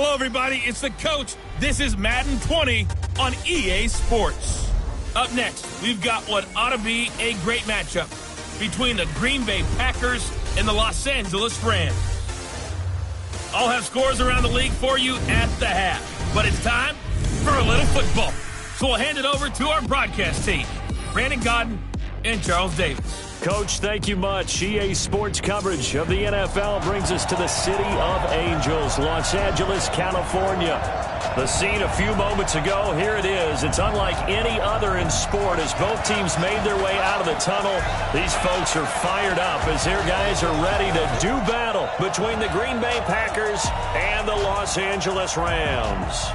Hello, everybody. It's the coach. This is Madden 20 on EA Sports. Up next, we've got what ought to be a great matchup between the Green Bay Packers and the Los Angeles Rams. I'll have scores around the league for you at the half. But it's time for a little football. So we'll hand it over to our broadcast team, Brandon Godden and Charles Davis. Coach, thank you much. EA Sports coverage of the NFL brings us to the City of Angels, Los Angeles, California. The scene a few moments ago, here it is. It's unlike any other in sport as both teams made their way out of the tunnel. These folks are fired up as their guys are ready to do battle between the Green Bay Packers and the Los Angeles Rams.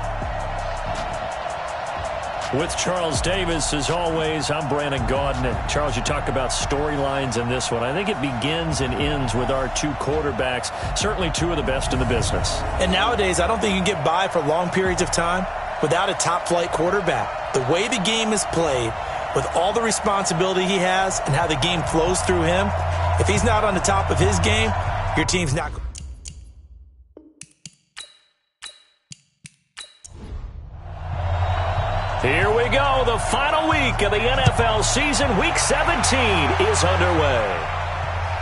With Charles Davis, as always, I'm Brandon Gaudin. Charles, you talk about storylines in this one. I think it begins and ends with our two quarterbacks, certainly two of the best in the business. And nowadays, I don't think you can get by for long periods of time without a top-flight quarterback. The way the game is played, with all the responsibility he has and how the game flows through him, if he's not on the top of his game, your team's not going. Here we go. The final week of the NFL season. Week 17 is underway.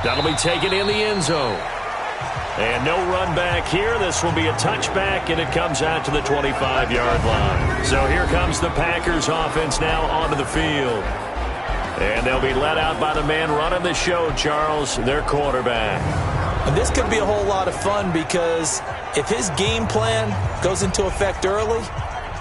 That'll be taken in the end zone. And no run back here. This will be a touchback, and it comes out to the 25-yard line. So here comes the Packers offense now onto the field. And they'll be led out by the man running the show, Charles, their quarterback. And this could be a whole lot of fun because if his game plan goes into effect early,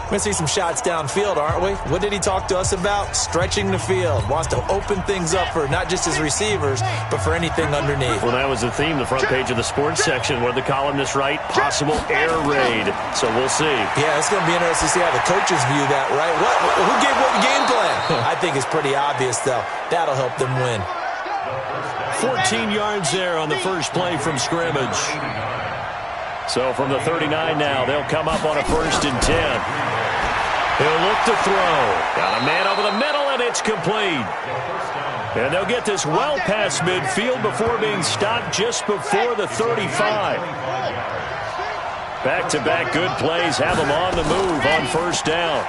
we're going to see some shots downfield, aren't we? What did he talk to us about? Stretching the field. Wants to open things up for not just his receivers, but for anything underneath. Well, that was the theme, the front page of the sports section, where the columnists write, possible air raid. So we'll see. Yeah, it's going to be interesting to see how the coaches view that, right? Who gave what game plan? I think it's pretty obvious, though. That'll help them win. 14 yards there on the first play from scrimmage. So from the 39 now, they'll come up on a 1st and 10. He'll look to throw. Got a man over the middle, and it's complete. And they'll get this well past midfield before being stopped just before the 35. Back-to-back good plays have them on the move on 1st down.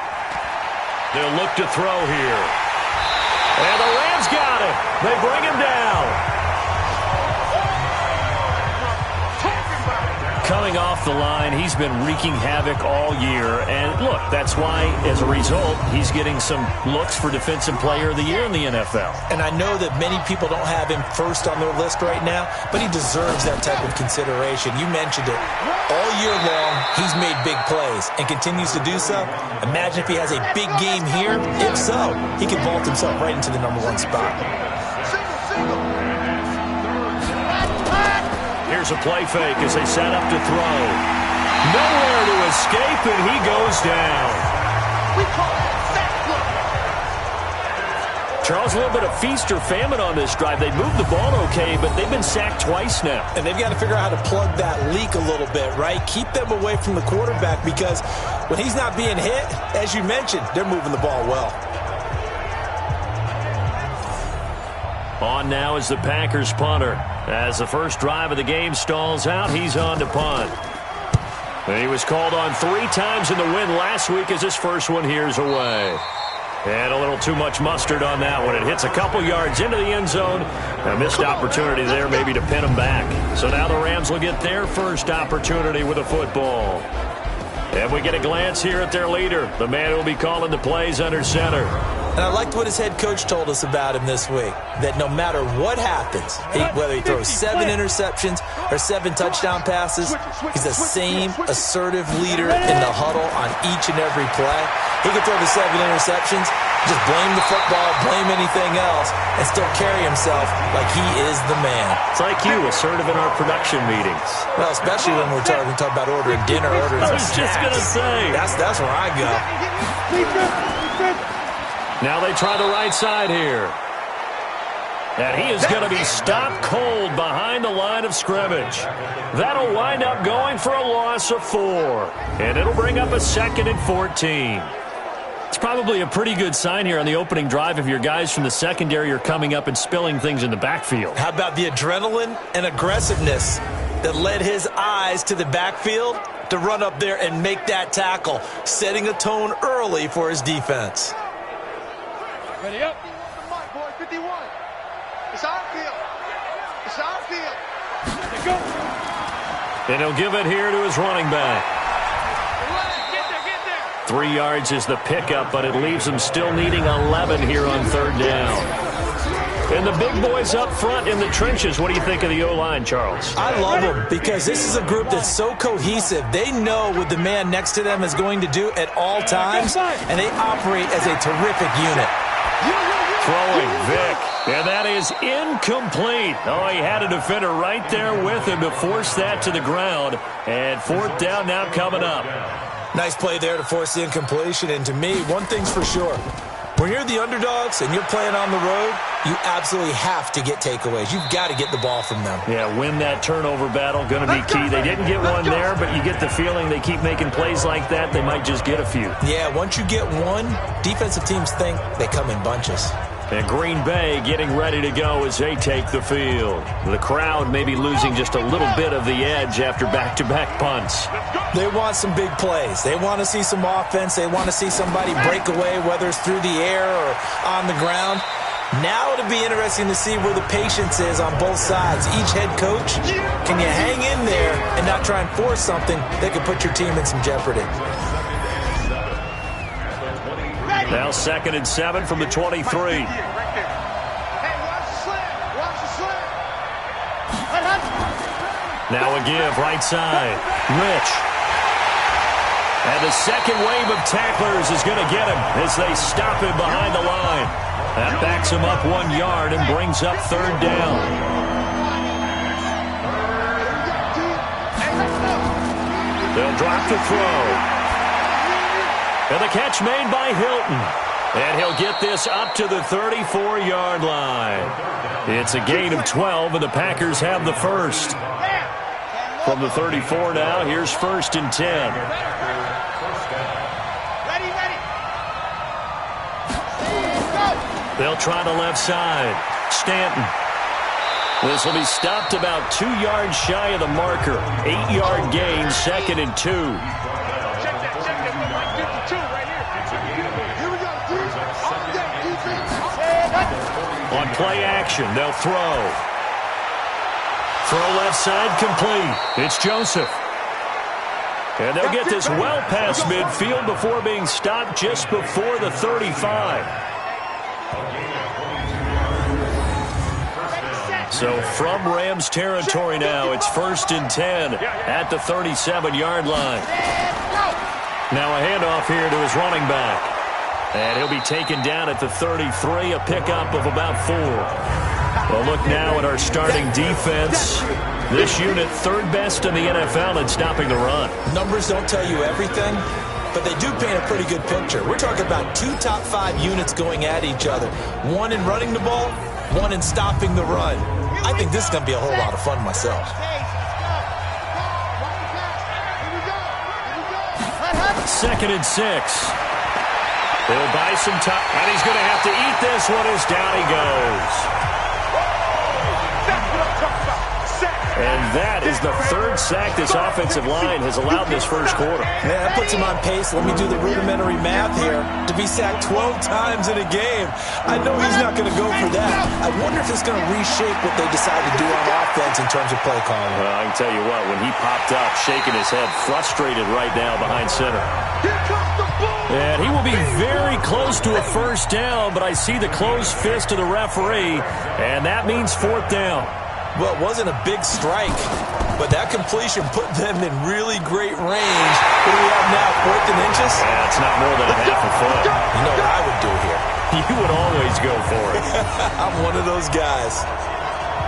They'll look to throw here. And the Rams got him. They bring him down. Coming off the line, he's been wreaking havoc all year. And, look, that's why, as a result, he's getting some looks for Defensive Player of the Year in the NFL. And I know that many people don't have him first on their list right now, but he deserves that type of consideration. You mentioned it. All year long, he's made big plays and continues to do so. Imagine if he has a big game here. If so, he could vault himself right into the #1 spot. Here's a play fake as they set up to throw. Nowhere to escape, and he goes down. Charles, a little bit of feast or famine on this drive. They moved the ball okay, but they've been sacked twice now. And they've got to figure out how to plug that leak a little bit, right? Keep them away from the quarterback because when he's not being hit, as you mentioned, they're moving the ball well. On now is the Packers punter. As the first drive of the game stalls out, he's on to punt. And he was called on 3 times in the win last week as his first one here's away. And a little too much mustard on that one. It hits a couple yards into the end zone. A missed opportunity there maybe to pin him back. So now the Rams will get their first opportunity with a football. And we get a glance here at their leader, the man who will be calling the plays under center. And I liked what his head coach told us about him this week, that no matter what happens, whether he throws 7 interceptions or 7 touchdown passes, he's the same assertive leader in the huddle on each and every play. He can throw the 7 interceptions, just blame the football, blame anything else, and still carry himself like he is the man. It's like you, assertive in our production meetings. Well, especially when we talk about ordering dinner, ordering some snacks. I was just going to say. That's where I go. Now they try the right side here. And he is going to be stopped cold behind the line of scrimmage. That'll wind up going for a loss of 4. And it'll bring up a 2nd and 14. It's probably a pretty good sign here on the opening drive if your guys from the secondary are coming up and spilling things in the backfield. How about the adrenaline and aggressiveness that led his eyes to the backfield? to run up there and make that tackle, setting a tone early for his defense. Ready up. 51. It's our field. It's our field. Let's go. And he'll give it here to his running back. Get there. 3 yards is the pickup, but it leaves him still needing 11 here on third down. And the big boys up front in the trenches. What do you think of the O-line, Charles? I love them because this is a group that's so cohesive. They know what the man next to them is going to do at all times, and they operate as a terrific unit. Throwing Vic, and that is incomplete. Oh, he had a defender right there with him to force that to the ground. And fourth down now coming up. Nice play there to force the incompletion. And to me, one thing's for sure. When you're the underdogs and you're playing on the road, you absolutely have to get takeaways. You've got to get the ball from them. Yeah, win that turnover battle, going to be key. They didn't get one there, but you get the feeling they keep making plays like that, they might just get a few. Yeah, once you get one, defensive teams think they come in bunches. And Green Bay getting ready to go as they take the field. The crowd may be losing just a little bit of the edge after back-to-back punts. They want some big plays. They want to see some offense. They want to see somebody break away, whether it's through the air or on the ground. Now it'll be interesting to see where the patience is on both sides. Each head coach, can you hang in there and not try and force something that could put your team in some jeopardy? Now 2nd and 7 from the 23. Hey, watch the slant. Watch the slant. Now a give, right side. Rich. And the second wave of tacklers is going to get him as they stop him behind the line. That backs him up 1 yard and brings up third down. They'll drop the throw. And the catch made by Hilton. And he'll get this up to the 34-yard line. It's a gain of 12, and the Packers have the first. From the 34 now, here's 1st and 10. Ready. They'll try the left side. Stanton. This will be stopped about 2 yards shy of the marker. 8-yard gain, 2nd and 2. On play action, they'll throw. Throw left side complete. It's Joseph. And they'll get this well past midfield before being stopped just before the 35. So from Rams territory now, it's 1st and 10 at the 37-yard line. Now a handoff here to his running back. And he'll be taken down at the 33, a pickup of about 4. Well, look now at our starting defense. This unit, 3rd best in the NFL in stopping the run. Numbers don't tell you everything, but they do paint a pretty good picture. We're talking about 2 top 5 units going at each other. 1 in running the ball, 1 in stopping the run. I think this is going to be a whole lot of fun myself. 2nd and 6. He'll buy some time, and he's going to have to eat this one as down he goes. And that is the 3rd sack this offensive line has allowed this first quarter. Yeah, that puts him on pace. Let me do the rudimentary math here. To be sacked 12 times in a game, I know he's not going to go for that. I wonder if it's going to reshape what they decide to do on offense in terms of play calling. Well, I can tell you what, when he popped up, shaking his head, frustrated right now behind center. And he will be very close to a first down, but I see the closed fist of the referee, and that means 4th down. Well, it wasn't a big strike, but that completion put them in really great range. What do we have now, 4th and inches? Yeah, it's not more than a half a foot. You know what I would do here? You would always go for it. I'm one of those guys.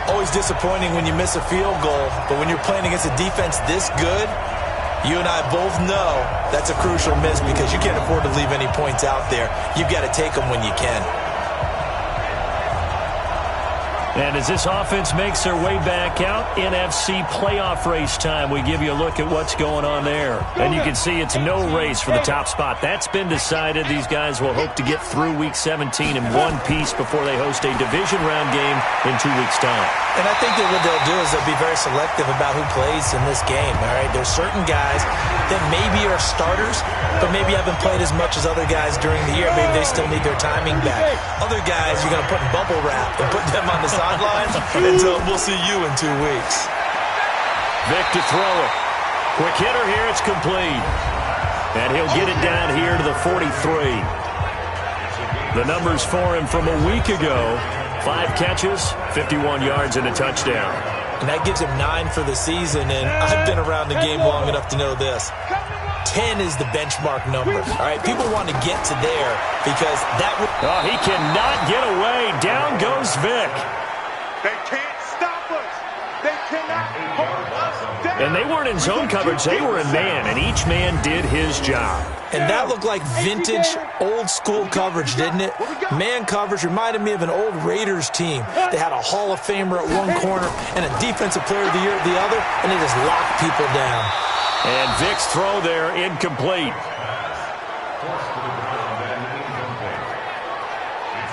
Always disappointing when you miss a field goal, but when you're playing against a defense this good, you and I both know that's a crucial miss because you can't afford to leave any points out there. You've got to take them when you can. And as this offense makes their way back out, NFC playoff race time, we give you a look at what's going on there. And you can see it's no race for the top spot. That's been decided. These guys will hope to get through Week 17 in one piece before they host a division round game in 2 weeks' time. And I think that what they'll do is they'll be very selective about who plays in this game, all right? There's certain guys that maybe are starters, but maybe haven't played as much as other guys during the year. Maybe they still need their timing back. Other guys you're going to put in bubble wrap and put them on the sidelines until we'll see you in 2 weeks. Vic to throw it. Quick hitter here, it's complete. And he'll get it down here to the 43. The numbers for him from a week ago: 5 catches, 51 yards, and a touchdown. And that gives him 9 for the season, and I've been around the game long enough to know this. 10 is the benchmark number. All right, people want to get to there because that would... Oh, he cannot get away. Down goes Vic. They can't stop us. They cannot hold us down. And they weren't in zone coverage. They were in man, and each man did his job. And that looked like vintage, old-school coverage, didn't it? Man coverage reminded me of an old Raiders team. They had a Hall of Famer at one corner and a Defensive Player of the Year at the other, and they just locked people down. And Vic's throw there, incomplete.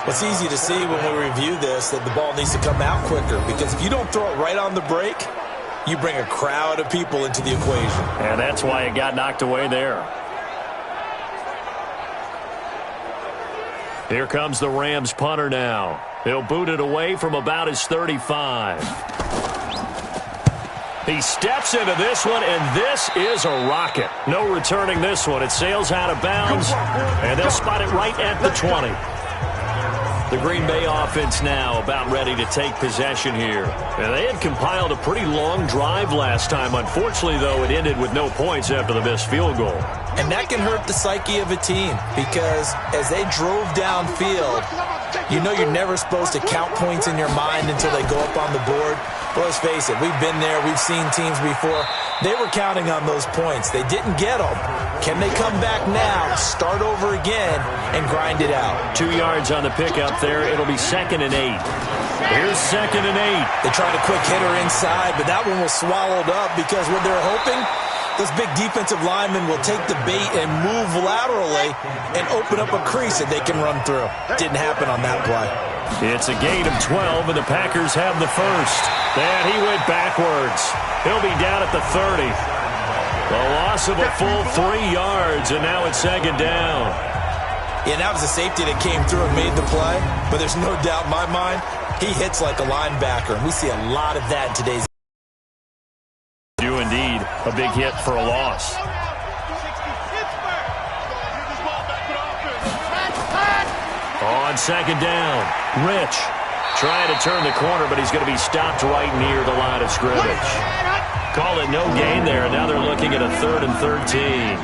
It's easy to see when we review this that the ball needs to come out quicker, because if you don't throw it right on the break, you bring a crowd of people into the equation. And that's why it got knocked away there. Here comes the Rams punter now. He'll boot it away from about his 35. He steps into this one, and this is a rocket. No returning this one. It sails out of bounds, and they'll spot it right at the 20. The Green Bay offense now about ready to take possession here. And they had compiled a pretty long drive last time. Unfortunately, though, it ended with no points after the missed field goal. And that can hurt the psyche of a team, because as they drove downfield, you know you're never supposed to count points in your mind until they go up on the board. But let's face it, we've been there. We've seen teams before. They were counting on those points. They didn't get them. Can they come back now, start over again, and grind it out? 2 yards on the pickup there. It'll be 2nd and 8. Here's 2nd and 8. They tried a quick hitter inside, but that one was swallowed up because what they're hoping, those big defensive linemen will take the bait and move laterally and open up a crease that they can run through. Didn't happen on that play. It's a gain of 12, and the Packers have the first. And he went backwards. He'll be down at the 30. The loss of a full 3 yards, and now it's 2nd down. Yeah, that was a safety that came through and made the play, but there's no doubt in my mind, he hits like a linebacker, and we see a lot of that in today's game. Do indeed a big hit for a loss. On 2nd down, Rich trying to turn the corner, but he's going to be stopped right near the line of scrimmage. Call it no gain there, and now they're looking at a 3rd and 13.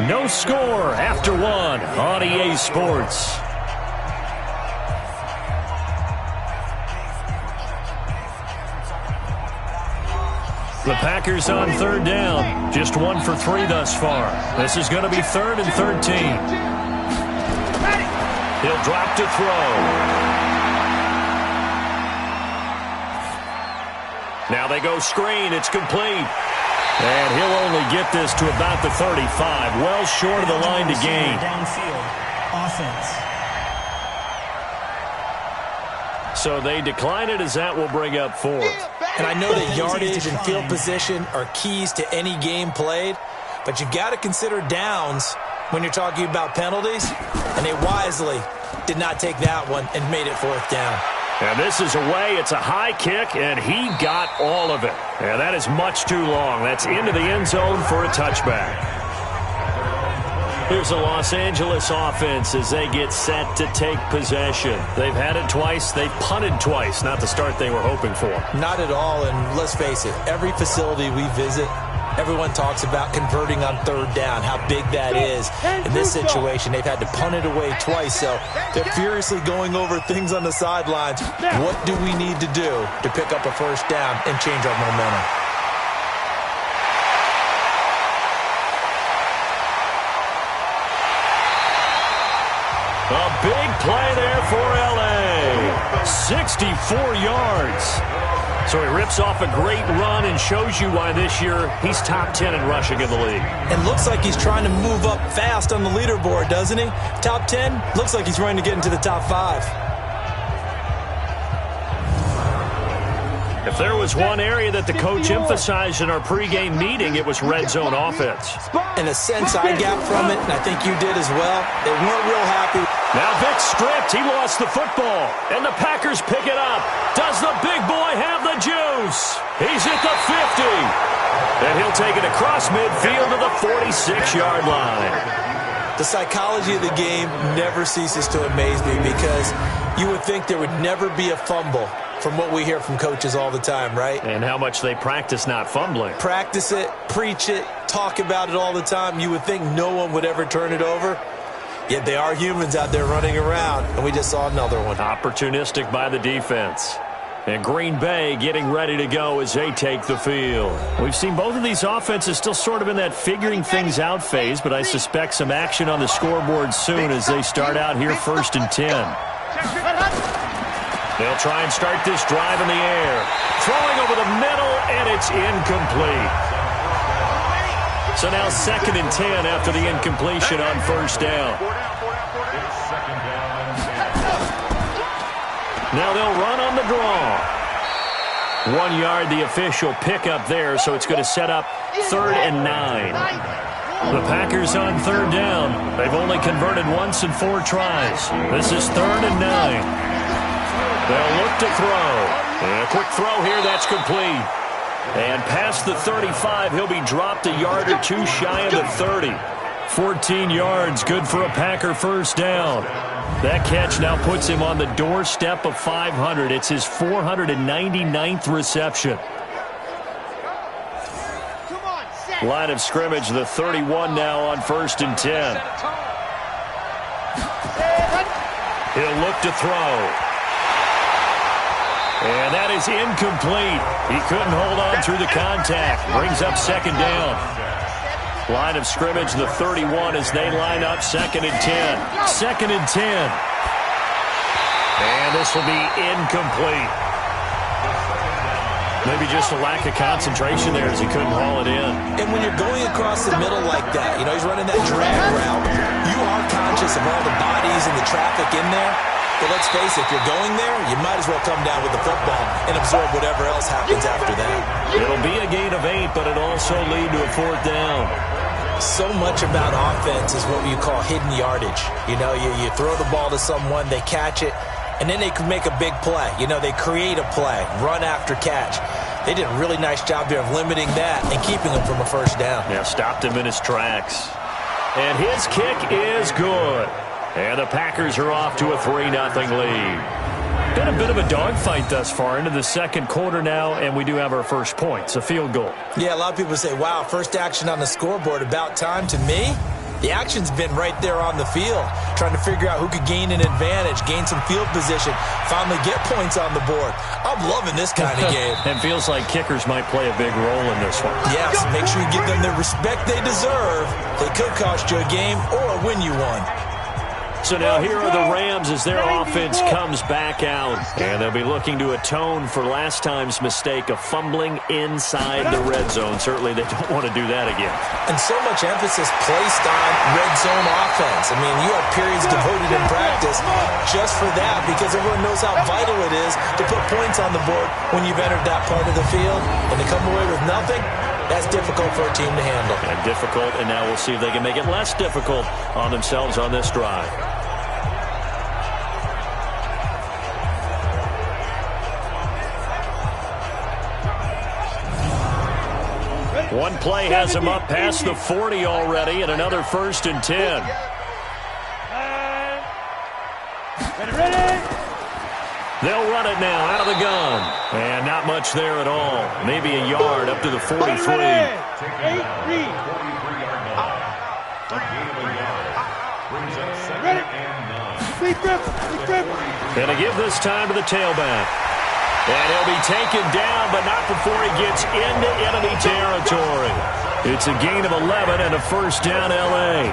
No score after 1 on EA Sports. The Packers on 3rd down. Just 1 for 3 thus far. This is going to be 3rd and 13. He'll drop to throw. Now they go screen. It's complete. And he'll only get this to about the 35. Well short of the line to gain. Downfield offense. So they decline it, as that will bring up 4th. And I know that yardage and field position are keys to any game played, but you've got to consider downs when you're talking about penalties, and they wisely did not take that one and made it 4th down. And this is away. It's a high kick, and he got all of it. And that is much too long. That's into the end zone for a touchback. Here's the Los Angeles offense as they get set to take possession. They've had it twice. They've punted twice. Not the start they were hoping for. Not at all, and let's face it, every facility we visit, everyone talks about converting on 3rd down, how big that is. In this situation, they've had to punt it away twice, so they're furiously going over things on the sidelines. What do we need to do to pick up a 1st down and change our momentum? A big play there for L.A. 64 yards. So he rips off a great run and shows you why this year he's top 10 in rushing in the league. And looks like he's trying to move up fast on the leaderboard, doesn't he? Top 10, looks like he's running to get into the top 5. If there was one area that the coach emphasized in our pregame meeting, it was red zone offense. In a sense, I got from it, and I think you did as well. They weren't real happy. Now Vic stripped. He lost the football. And the Packers pick it up. Does the big boy have the juice? He's at the 50. And he'll take it across midfield to the 46-yard line. The psychology of the game never ceases to amaze me because you would think there would never be a fumble from what we hear from coaches all the time, right? And how much they practice not fumbling. Practice it, preach it, talk about it all the time. You would think no one would ever turn it over. Yet they are humans out there running around, and we just saw another one. Opportunistic by the defense. And Green Bay getting ready to go as they take the field. We've seen both of these offenses still sort of in that figuring things out phase, but I suspect some action on the scoreboard soon as they start out here 1st and 10. They'll try and start this drive in the air. Throwing over the middle, and it's incomplete. So now 2nd and 10 after the incompletion on 1st down. Now they'll run on the draw. 1 yard, the official pickup there, so it's going to set up 3rd and 9. The Packers on 3rd down. They've only converted once in 4 tries. This is 3rd and 9. They'll look to throw. And a quick throw here, that's complete. And past the 35, he'll be dropped a yard or 2 shy of the 30. 14 yards, good for a Packer 1st down. That catch now puts him on the doorstep of 500. It's his 499th reception. Line of scrimmage, the 31 now on 1st and 10. He'll look to throw. And that is incomplete. He couldn't hold on through the contact. Brings up 2nd down. Line of scrimmage, the 31 as they line up 2nd and 10. 2nd and 10. And this will be incomplete. Maybe just a lack of concentration there as he couldn't haul it in. And when you're going across the middle like that, you know, he's running that drag route, you are conscious of all the bodies and the traffic in there. But let's face it, if you're going there, you might as well come down with the football and absorb whatever else happens after that. It'll be a gain of 8, but it'll also lead to a 4th down. So much about offense is what you call hidden yardage. You know, you throw the ball to someone, they catch it, and then they can make a big play. You know, they create a play, run after catch. They did a really nice job there of limiting that and keeping him from a 1st down. Yeah, stopped him in his tracks. And his kick is good. And the Packers are off to a 3-0 lead. Been a bit of a dogfight thus far into the 2nd quarter now, and we do have our first point. It's a field goal. Yeah, a lot of people say, wow, first action on the scoreboard, about time. To me, the action's been right there on the field, trying to figure out who could gain an advantage, gain some field position, finally get points on the board. I'm loving this kind of game. It feels like kickers might play a big role in this one. Yes, make sure you give them the respect they deserve. They could cost you a game or win you one. So now here are the Rams as their offense comes back out. And they'll be looking to atone for last time's mistake of fumbling inside the red zone. Certainly they don't want to do that again. And so much emphasis placed on red zone offense. I mean, you have periods devoted in practice just for that because everyone knows how vital it is to put points on the board when you've entered that part of the field. And to come away with nothing, that's difficult for a team to handle. And difficult, and now we'll see if they can make it less difficult on themselves on this drive. One play has him up past the 40 already, and another 1st and 10. They'll run it now out of the gun. And not much there at all. Maybe a yard up to the 43. And to give this time to the tailback. And he'll be taken down, but not before he gets into enemy territory. It's a gain of 11 and a 1st down, L.A.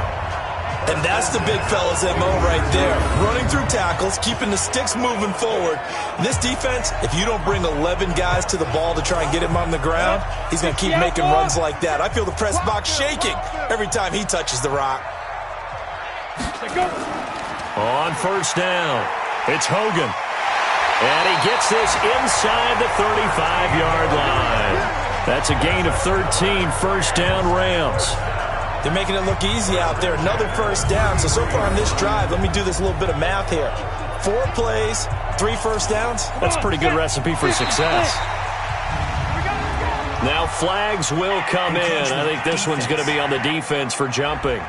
And that's the big fella's MO right there. Running through tackles, keeping the sticks moving forward. And this defense, if you don't bring 11 guys to the ball to try and get him on the ground, he's going to keep making runs like that. I feel the press box shaking every time he touches the rock. On first down, it's Hogan. And he gets this inside the 35-yard line. That's a gain of 13, first down Rams. They're making it look easy out there. Another first down. So far on this drive, let me do this little bit of math here. 4 plays, 3 first downs. That's a pretty good recipe for success. Now flags will come in. I think this one's going to be on the defense for jumping.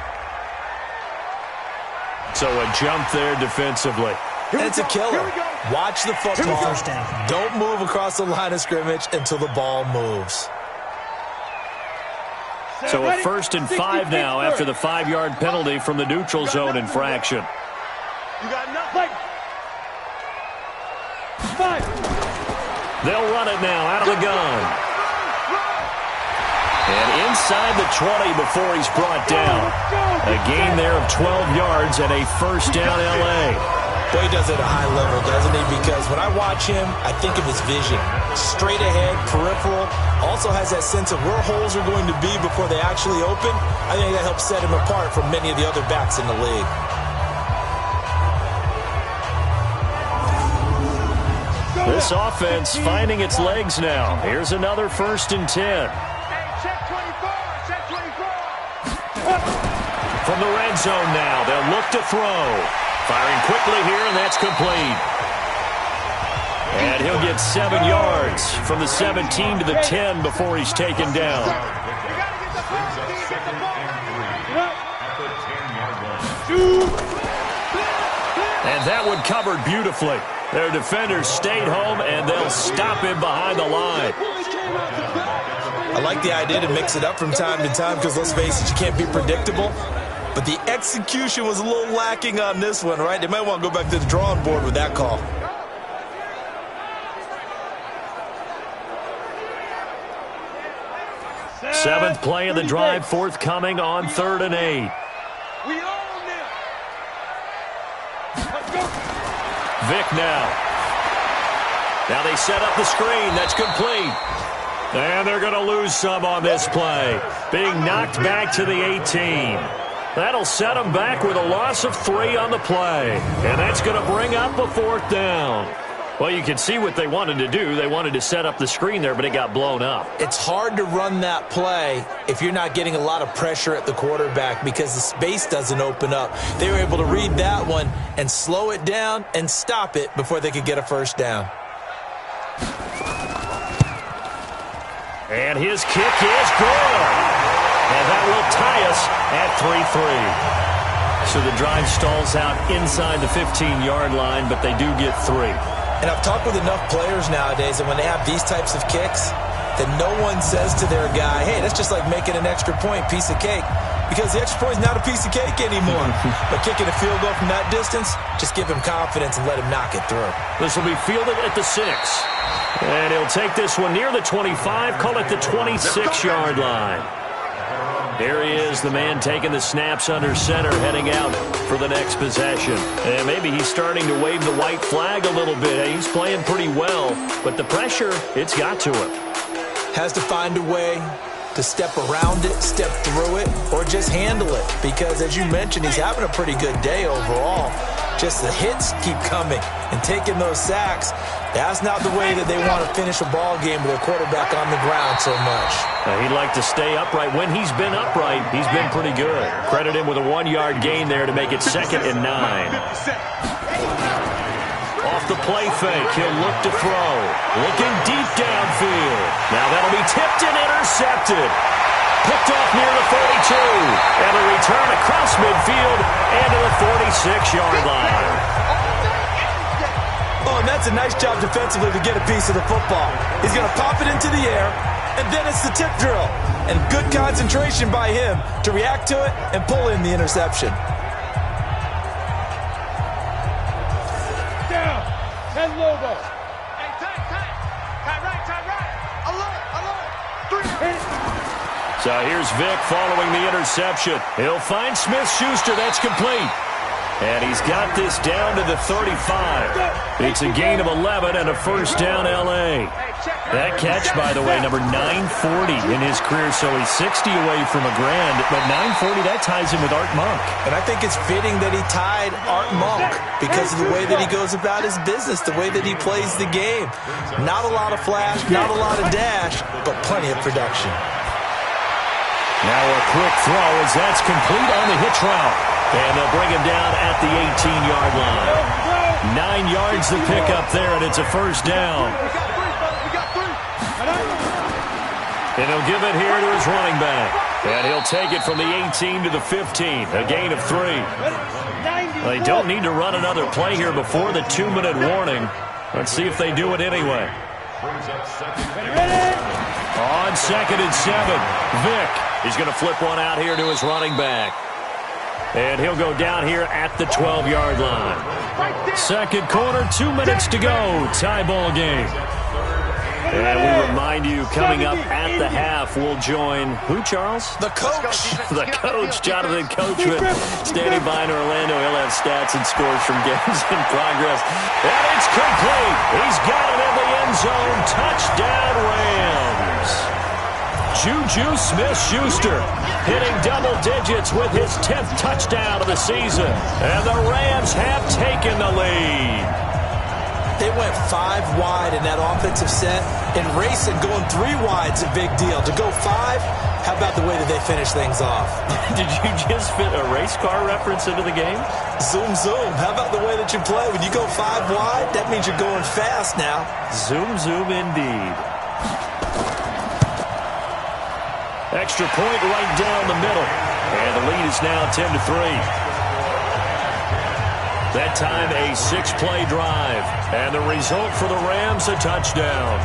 So a jump there defensively. And it's a killer. Watch the football. Don't move across the line of scrimmage until the ball moves. So a 1st and 5 now after the 5-yard penalty from the neutral zone infraction. You got nothing. 5. They'll run it now out of the gun. And inside the 20 before he's brought down. A gain there of 12 yards and a first down LA. Boy, he does it at a high level, doesn't he? Because when I watch him, I think of his vision. Straight ahead, peripheral. Also has that sense of where holes are going to be before they actually open. I think that helps set him apart from many of the other backs in the league. This offense finding its legs now. Here's another 1st and 10. Check 24. Check 24. From the red zone now, they'll look to throw. Firing quickly here, and that's complete. And he'll get 7 yards from the 17 to the 10 before he's taken down. And that one covered beautifully. Their defenders stayed home, and they'll stop him behind the line. I like the idea to mix it up from time to time because, let's face it, you can't be predictable. But the execution was a little lacking on this one, right? They might want to go back to the drawing board with that call. Seventh play of the drive forthcoming on 3rd and 8. We own them. Let's go. Vic now. Now they set up the screen. That's complete. And they're going to lose some on this play. Being knocked back to the 18. That'll set them back with a loss of 3 on the play. And that's going to bring up a 4th down. Well, you can see what they wanted to do. They wanted to set up the screen there, but it got blown up. It's hard to run that play if you're not getting a lot of pressure at the quarterback because the space doesn't open up. They were able to read that one and slow it down and stop it before they could get a 1st down. And his kick is good. And that will tie us at 3-3. So the drive stalls out inside the 15-yard line, but they do get 3. And I've talked with enough players nowadays that when they have these types of kicks, that no one says to their guy, hey, that's just like making an extra point, piece of cake. Because the extra point is not a piece of cake anymore. But kicking a field goal from that distance, just give him confidence and let him knock it through. This will be fielded at the 6. And he'll take this one near the 25, call it the 26-yard line. There he is, the man taking the snaps under center, heading out for the next possession. And maybe he's starting to wave the white flag a little bit. He's playing pretty well, but the pressure, it's got to him. Has to find a way to step around it, step through it, or just handle it. Because as you mentioned, he's having a pretty good day overall. Just the hits keep coming and taking those sacks. That's not the way that they want to finish a ball game with a quarterback on the ground so much. He'd like to stay upright. When he's been upright, he's been pretty good. Credit him with a 1-yard gain there to make it 2nd and 9. Off the play fake, he'll look to throw. Looking deep downfield. Now that'll be tipped and intercepted. Picked off near the 42. And a return across midfield and to the 46-yard line. Oh, and that's a nice job defensively to get a piece of the football. He's going to pop it into the air, and then it's the tip drill. And good concentration by him to react to it and pull in the interception. Down. 10 logo. Hey, tight. Tight right. Alert. 3. So here's Vick following the interception. He'll find Smith-Schuster. That's complete. And he's got this down to the 35. It's a gain of 11 and a first down, L.A. That catch, by the way, number 940 in his career, so he's 60 away from a grand. But 940, that ties him with Art Monk. And I think it's fitting that he tied Art Monk because of the way that he goes about his business, the way that he plays the game. Not a lot of flash, not a lot of dash, but plenty of production. Now a quick throw as that's complete on the hitch route. And they'll bring him down at the 18-yard line. 9 yards to pick up there, and it's a first down. And he'll give it here to his running back. And he'll take it from the 18 to the 15, a gain of 3. They don't need to run another play here before the 2-minute warning. Let's see if they do it anyway. On 2nd and 7, Vick. He's going to flip one out here to his running back. And he'll go down here at the 12-yard line. Second quarter, 2 minutes to go. Tie ball game. And we remind you, coming up at the half, we'll join who, Charles? The coach. The coach, Jonathan Coachman, standing by in Orlando. He'll have stats and scores from games in progress. And it's complete. He's got it in the end zone. Touchdown, Rams. Juju Smith-Schuster hitting double digits with his 10th touchdown of the season. And the Rams have taken the lead. They went 5 wide in that offensive set, and racing going 3 wide's a big deal. To go 5, how about the way that they finish things off? Did you just fit a race car reference into the game? Zoom, zoom. How about the way that you play? When you go 5 wide, that means you're going fast now. Zoom, zoom indeed. Extra point right down the middle. And the lead is now 10-3. That time a 6-play drive. And the result for the Rams, a touchdown.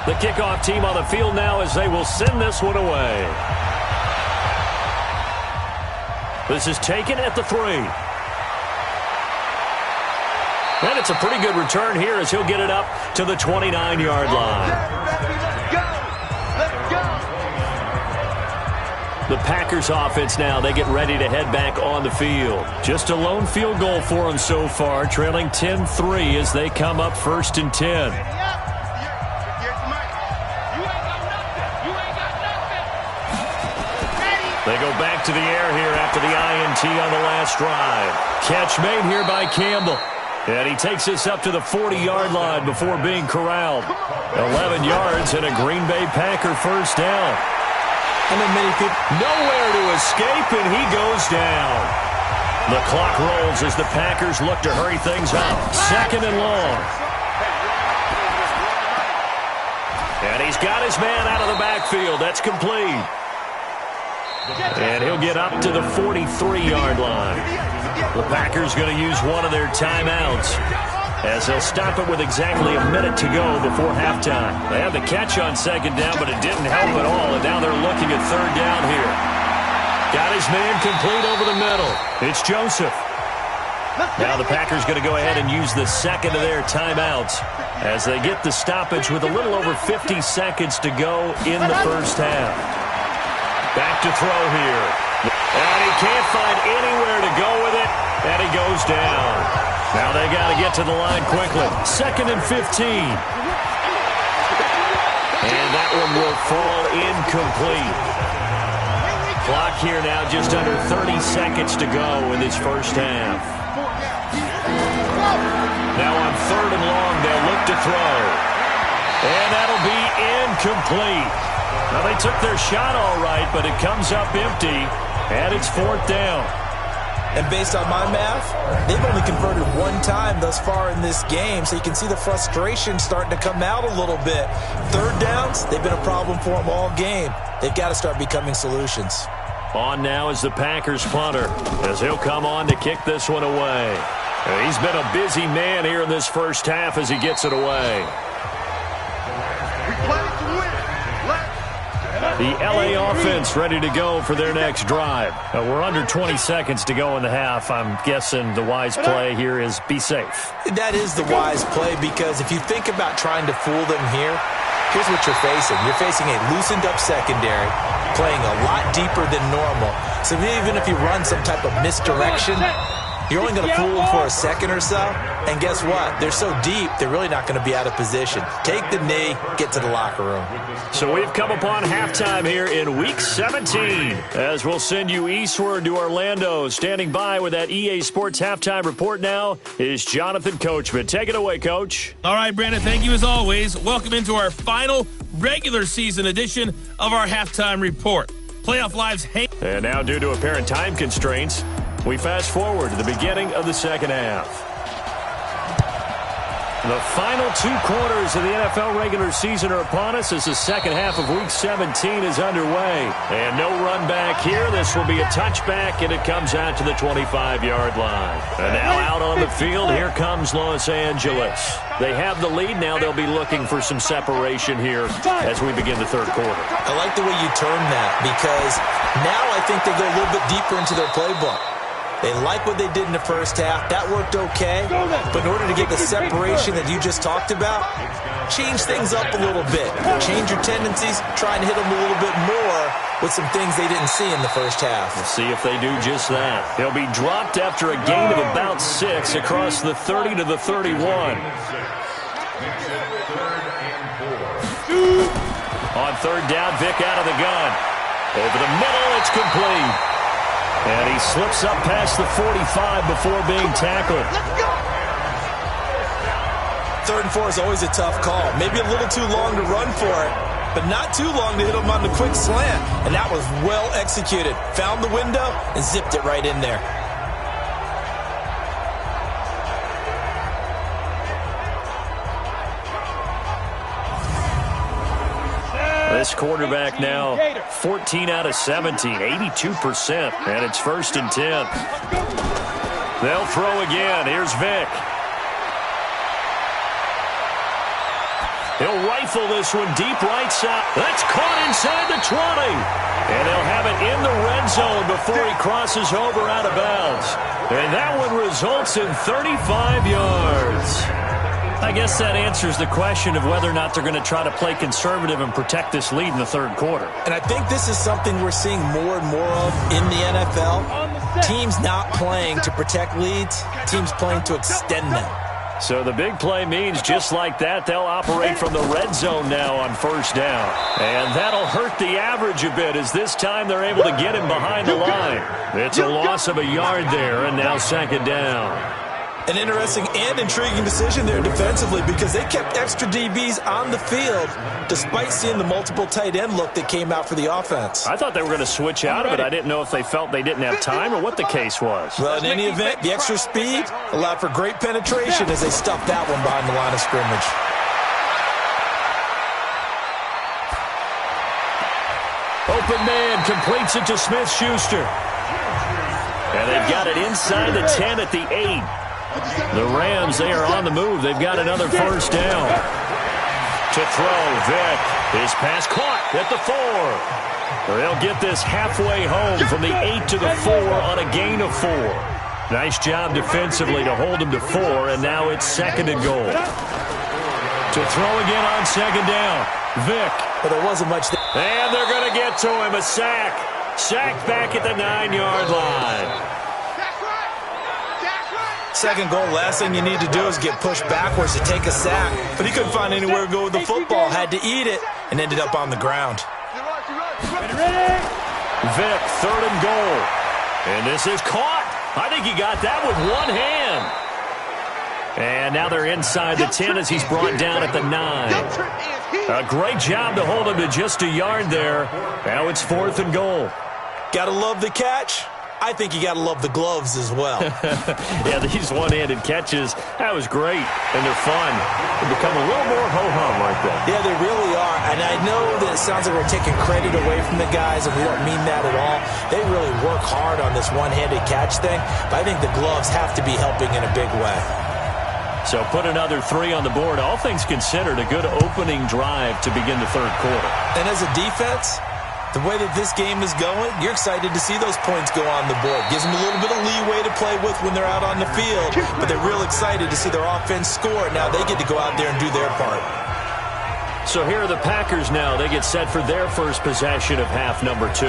The kickoff team on the field now as they will send this one away. This is taken at the 3. And it's a pretty good return here as he'll get it up to the 29-yard line. The Packers offense now, they get ready to head back on the field. Just a lone field goal for them so far, trailing 10-3 as they come up 1st and 10. They go back to the air here after the INT on the last drive. Catch made here by Campbell. And he takes this up to the 40-yard line before being corralled. 11 yards and a Green Bay Packer first down. I know many people. Nowhere to escape, and he goes down. The clock rolls as the Packers look to hurry things up. 2nd and long. And he's got his man out of the backfield. That's complete. And he'll get up to the 43-yard line. The Packers going to use one of their timeouts as they'll stop it with exactly a minute to go before halftime. They had the catch on 2nd down, but it didn't help at all, and now they're looking at 3rd down here. Got his man complete over the middle. It's Joseph. Now the Packers going to go ahead and use the 2nd of their timeouts as they get the stoppage with a little over 50 seconds to go in the first half. Back to throw here. And he can't find anywhere to go with it, and he goes down. Now they got to get to the line quickly. 2nd and 15. And that one will fall incomplete. Clock here now just under 30 seconds to go in this first half. Now on 3rd and long, they'll look to throw. And that'll be incomplete. Now, they took their shot all right, but it comes up empty, and it's 4th down. And based on my math, they've only converted 1 time thus far in this game, so you can see the frustration starting to come out a little bit. 3rd downs, they've been a problem for them all game. They've got to start becoming solutions. On now is the Packers punter, as he'll come on to kick this one away. He's been a busy man here in this first half as he gets it away. We play to win. The LA offense ready to go for their next drive. We're under 20 seconds to go in the half. I'm guessing the wise play here is be safe. That is the wise play, because if you think about trying to fool them here, here's what you're facing. You're facing a loosened up secondary, playing a lot deeper than normal. So even if you run some type of misdirection, you're only going to fool them for a second or so. And guess what? They're so deep, they're really not going to be out of position. Take the knee, get to the locker room. So we've come upon halftime here in Week 17, as we'll send you eastward to Orlando. Standing by with that EA Sports halftime report now is Jonathan Coachman. Take it away, Coach. All right, Brandon, thank you as always. Welcome into our final regular season edition of our halftime report. Playoff lives hang. And now, due to apparent time constraints, we fast forward to the beginning of the second half. The final 2 quarters of the NFL regular season are upon us as the second half of Week 17 is underway. And no run back here. This will be a touchback, and it comes out to the 25-yard line. And now out on the field, here comes Los Angeles. They have the lead. Now they'll be looking for some separation here as we begin the third quarter. I like the way you term that, because now I think they go a little bit deeper into their playbook. They like what they did in the first half. That worked okay. But in order to get the separation that you just talked about, change things up a little bit. Change your tendencies. Try and hit them a little bit more with some things they didn't see in the first half. We'll see if they do just that. He'll be dropped after a gain of about 6 across the 30 to the 31. On third down, Vick out of the gun. Over the middle, it's complete. And he slips up past the 45 before being tackled. 3rd and 4 is always a tough call. Maybe a little too long to run for it, but not too long to hit him on the quick slant. And that was well executed. Found the window and zipped it right in there. This quarterback now 14 out of 17, 82%, and it's 1st and 10. They'll throw again. Here's Vick. He'll rifle this one deep right side. That's caught inside the 20. And they'll have it in the red zone before he crosses over out of bounds. And that one results in 35 yards. I guess that answers the question of whether or not they're going to try to play conservative and protect this lead in the third quarter. And I think this is something we're seeing more and more of in the NFL. Teams not playing to protect leads, teams playing to extend them. So the big play means just like that, they'll operate from the red zone now on 1st down. And that'll hurt the average a bit, as this time they're able to get him behind the line. It's a loss of a yard there, and now 2nd down. An interesting and intriguing decision there defensively, because they kept extra DBs on the field despite seeing the multiple tight end look that came out for the offense. I thought they were going to switch out of it. I didn't know if they felt they didn't have time or what the case was. Well, in any event, the extra speed allowed for great penetration as they stuffed that one behind the line of scrimmage. Open man completes it to Smith-Schuster. And they've got it inside the 10 at the 8. The Rams, they are on the move. They've got another 1st down. To throw, Vick. His pass caught at the 4. They'll get this halfway home from the 8 to the 4 on a gain of 4. Nice job defensively to hold him to 4, and now it's 2nd and goal. To throw again on 2nd down. Vick. But there wasn't much there. And they're going to get to him. A sack. Sacked back at the 9-yard line. 2nd goal, last thing you need to do is get pushed backwards to take a sack. But he couldn't find anywhere to go with the football, had to eat it, and ended up on the ground. Vick, 3rd and goal. And this is caught. I think he got that with one hand. And now they're inside the 10 as he's brought down at the 9. A great job to hold him to just a yard there. Now it's 4th and goal. Gotta love the catch. I think you got to love the gloves as well. Yeah, these one-handed catches, that was great, and they're fun. They become a little more ho-hum like that. Yeah, they really are, and I know that it sounds like we're taking credit away from the guys, and we don't mean that at all. They really work hard on this one-handed catch thing, but I think the gloves have to be helping in a big way. So put another 3 on the board. All things considered, a good opening drive to begin the third quarter. And as a defense, The way that this game is going, you're excited to see those points go on the board. Gives them a little bit of leeway to play with when they're out on the field, but they're real excited to see their offense score. Now they get to go out there and do their part. So here are the Packers now. They get set for their first possession of half number 2.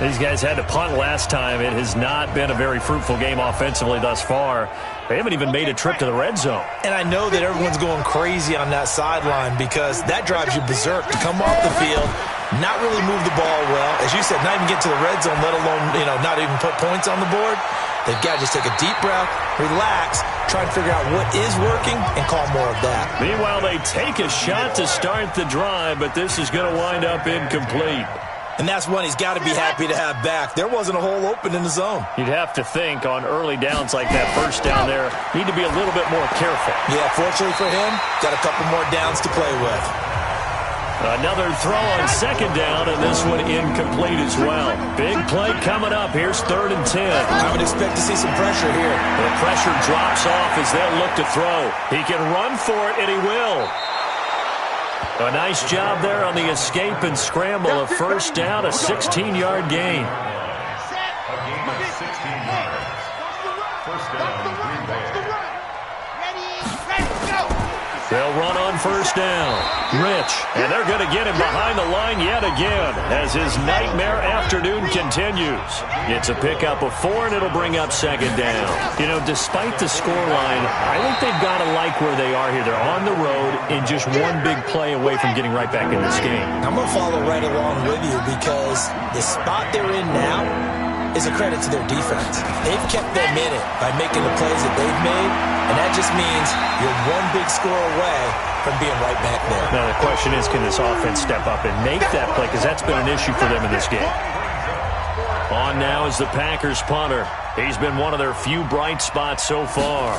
These guys had to punt last time. It has not been a very fruitful game offensively thus far. They haven't even made a trip to the red zone. And I know that everyone's going crazy on that sideline because that drives you berserk to come off the field, not really move the ball well. As you said, not even get to the red zone, let alone, not even put points on the board. They've got to just take a deep breath, relax, try and figure out what is working, and call more of that. Meanwhile, they take a shot to start the drive, but this is going to wind up incomplete. And that's one he's got to be happy to have back. There wasn't a hole open in the zone. You'd have to think on early downs like that first down there, need to be a little bit more careful. Yeah, fortunately for him, got a couple more downs to play with. Another throw on second down, and this one incomplete as well. Big play coming up. Here's 3rd and 10. I would expect to see some pressure here. The pressure drops off as they'll look to throw. He can run for it, and he will. A nice job there on the escape and scramble. A first down, a 16-yard gain. They'll run on first down. Rich, and they're going to get him behind the line yet again as his nightmare afternoon continues. It's a pickup of 4, and it'll bring up second down. Despite the scoreline, I think they've got to like where they are here. They're on the road and just one big play away from getting right back in this game. I'm going to follow right along with you because the spot they're in now is a credit to their defense. They've kept them in it by making the plays that they've made, and that just means you're one big score away from being right back there. Now the question is, can this offense step up and make that play? Because that's been an issue for them in this game. On now is the Packers punter. He's been one of their few bright spots so far.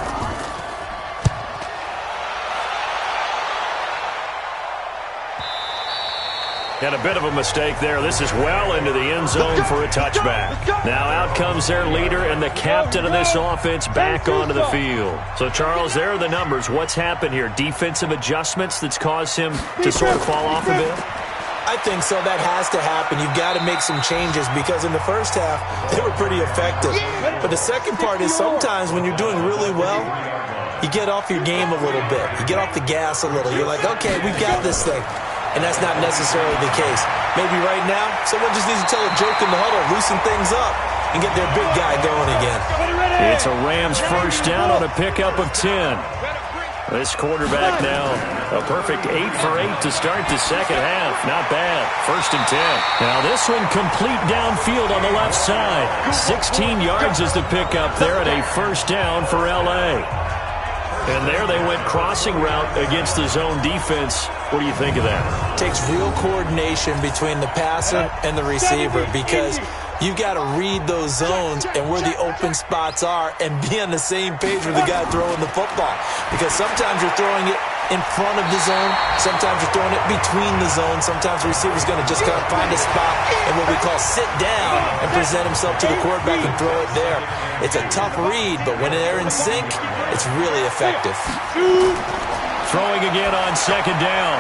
And a bit of a mistake there. This is well into the end zone for a touchback. Now out comes their leader and the captain of this offense back onto the field. So, Charles, there are the numbers. What's happened here? Defensive adjustments that's caused him to sort of fall off a bit? I think so. That has to happen. You've got to make some changes because in the first half, they were pretty effective. But the second part is sometimes when you're doing really well, you get off your game a little bit. You get off the gas a little. You're like, okay, we've got this thing. And that's not necessarily the case. Maybe right now, someone just needs to tell a joke in the huddle, loosen things up, and get their big guy going again. It's a Rams first down on a pickup of 10. This quarterback now, a perfect 8 for 8 to start the second half. Not bad. 1st and 10. Now this one complete downfield on the left side. 16 yards is the pickup there at a first down for L.A. And there they went crossing route against the zone defense. What do you think of that? Takes real coordination between the passer and the receiver because you've got to read those zones and where the open spots are and be on the same page with the guy throwing the football. Because sometimes you're throwing it in front of the zone. Sometimes you're throwing it between the zones. Sometimes the receiver's going to just kind of find a spot and what we call sit down and present himself to the quarterback and throw it there. It's a tough read, but when they're in sync, it's really effective. Throwing again on second down.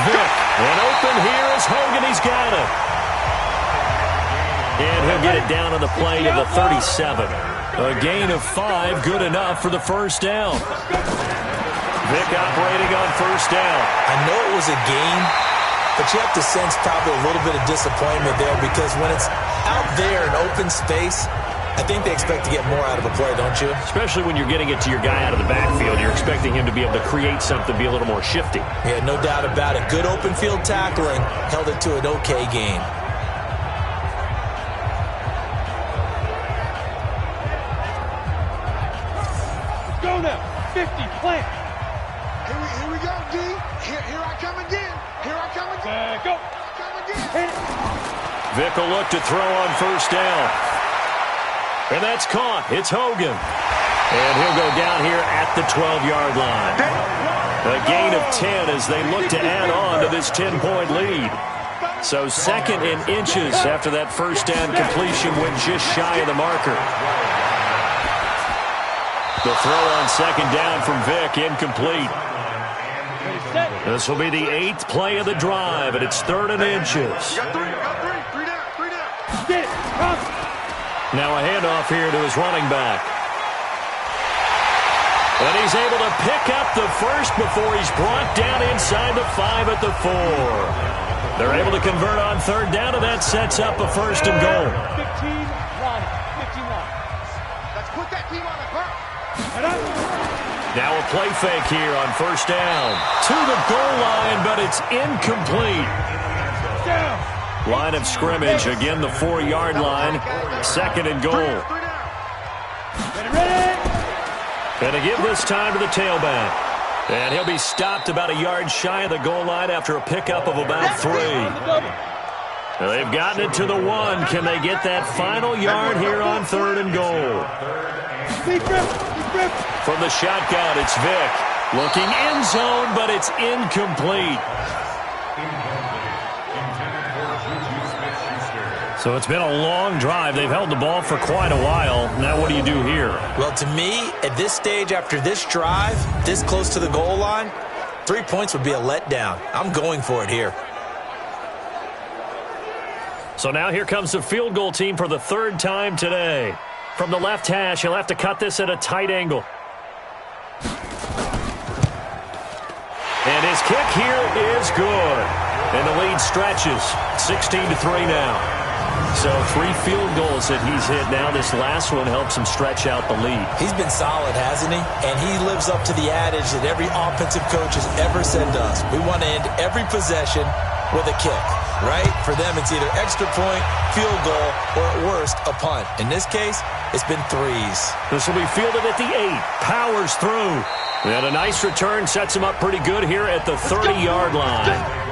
Vick, and open here is Hogan. He's got it. And he'll get it down on the play to the 37. A gain of 5, good enough for the first down. Vick operating on first down. I know it was a gain, but you have to sense probably a little bit of disappointment there because when it's out there in open space, I think they expect to get more out of a play, don't you? Especially when you're getting it to your guy out of the backfield. You're expecting him to be able to create something, be a little more shifty. Yeah, no doubt about it. Good open field tackling held it to an okay gain. Let's go now. 50, plant. Here we go, D. Here I come again. Here I come again. Go. Come again. Vick will look to throw on first down. And that's caught. It's Hogan. And he'll go down here at the 12-yard line. A gain of 10 as they look to add on to this 10-point lead. So 2nd and inches after that first down completion went just shy of the marker. The throw on second down from Vick, incomplete. This will be the 8th play of the drive, and it's 3rd and inches. Got three. Now a handoff here to his running back. And he's able to pick up the first before he's brought down inside the 5 at the 4. They're able to convert on third down, and that sets up a first and goal. 15-9. Let's put that team on the ground. Now a play fake here on first down. To the goal line, but it's incomplete. Line of scrimmage, again the 4-yard line. Second and goal. Going to give this time to the tailback. And he'll be stopped about a yard shy of the goal line after a pickup of about 3. They've gotten it to the 1. Can they get that final yard here on third and goal? From the shotgun, it's Vick. Looking end zone, but it's incomplete. So it's been a long drive. They've held the ball for quite a while. Now what do you do here? Well, to me, at this stage, after this drive, this close to the goal line, 3 points would be a letdown. I'm going for it here. So now here comes the field goal team for the third time today. From the left hash, he'll have to cut this at a tight angle. And his kick here is good. And the lead stretches. 16-3 now. So 3 field goals that he's hit now. This last one helps him stretch out the lead. He's been solid, hasn't he? And he lives up to the adage that every offensive coach has ever said to us. We want to end every possession with a kick, right? For them, it's either extra point, field goal, or at worst, a punt. In this case, it's been 3s. This will be fielded at the 8. Powers through. And a nice return sets him up pretty good here at the 30-yard line.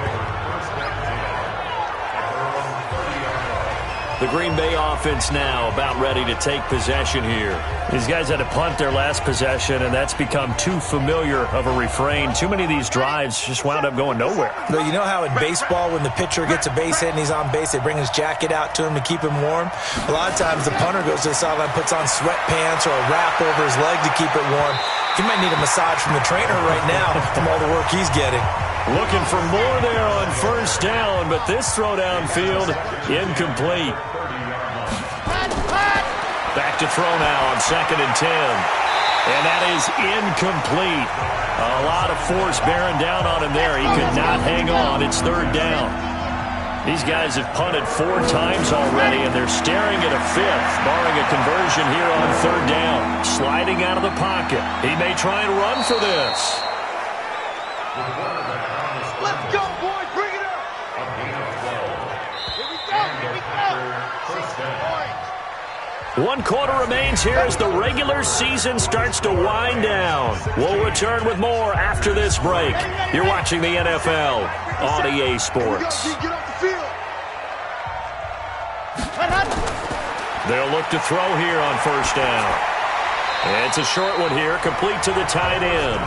The Green Bay offense now about ready to take possession here. These guys had to punt their last possession, and that's become too familiar of a refrain. Too many of these drives just wound up going nowhere. But you know how in baseball, when the pitcher gets a base hit and he's on base, they bring his jacket out to him to keep him warm? A lot of times the punter goes to the sideline, puts on sweatpants or a wrap over his leg to keep it warm. He might need a massage from the trainer right now from all the work he's getting. Looking for more there on first down, but this throw downfield, incomplete. Back to throw now on 2nd and 10. And that is incomplete. A lot of force bearing down on him there. He could not hang on. It's third down. These guys have punted 4 times already, and they're staring at a 5th, barring a conversion here on third down. Sliding out of the pocket. He may try and run for this. Let's go, boys. Bring it up. Here we go. Here we go. 6 points. 1 quarter remains here as the regular season starts to wind down. We'll return with more after this break. You're watching the NFL on EA Sports. Get off the field. They'll look to throw here on first down. It's a short one here, complete to the tight end.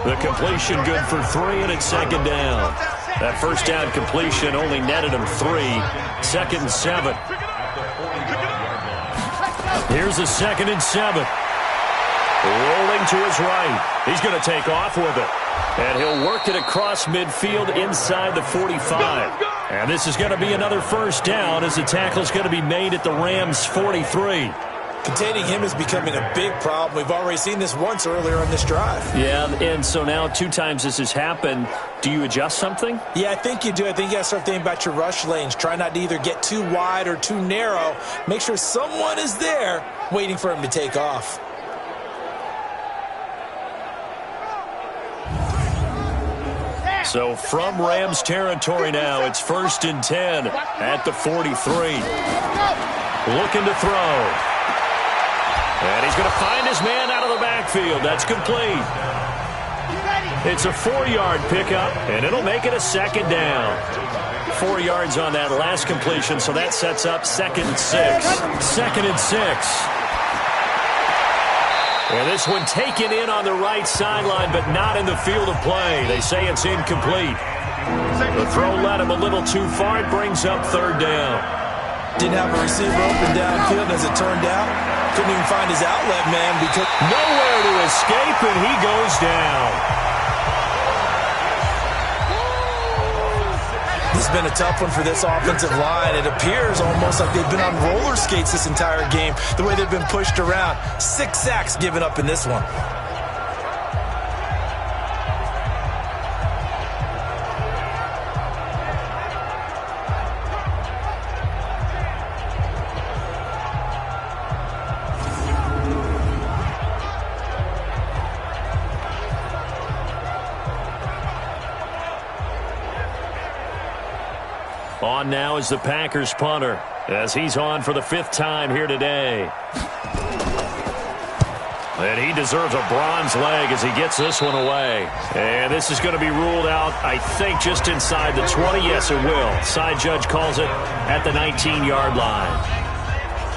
The completion good for 3, and it's second down. That first down completion only netted him 3. 2nd and 7. Here's a 2nd and 7. Rolling to his right. He's going to take off with it. And he'll work it across midfield inside the 45. And this is going to be another first down as the tackle's going to be made at the Rams' 43. Containing him is becoming a big problem. We've already seen this once earlier on this drive. Yeah, and so now 2 times this has happened. Do you adjust something? Yeah, I think you do. I think you got to start thinking about your rush lanes. Try not to either get too wide or too narrow. Make sure someone is there waiting for him to take off. So from Rams territory now, it's 1st and 10 at the 43. Looking to throw. And he's going to find his man out of the backfield. That's complete. It's a 4-yard pickup, and it'll make it a second down. 4 yards on that last completion, so that sets up 2nd and 6. 2nd and 6. And this one taken in on the right sideline, but not in the field of play. They say it's incomplete. The throw led him a little too far. It brings up third down. Didn't have a receiver open downfield, as it turned out. Couldn't even find his outlet, man. Because nowhere to escape, and he goes down. It's been a tough one for this offensive line. It appears almost like they've been on roller skates this entire game, the way they've been pushed around. 6 sacks given up in this one. On now is the Packers punter, as he's on for the 5th time here today. And he deserves a bronze leg as he gets this one away. And this is going to be ruled out, I think, just inside the 20. Yes, it will. Side judge calls it at the 19-yard line.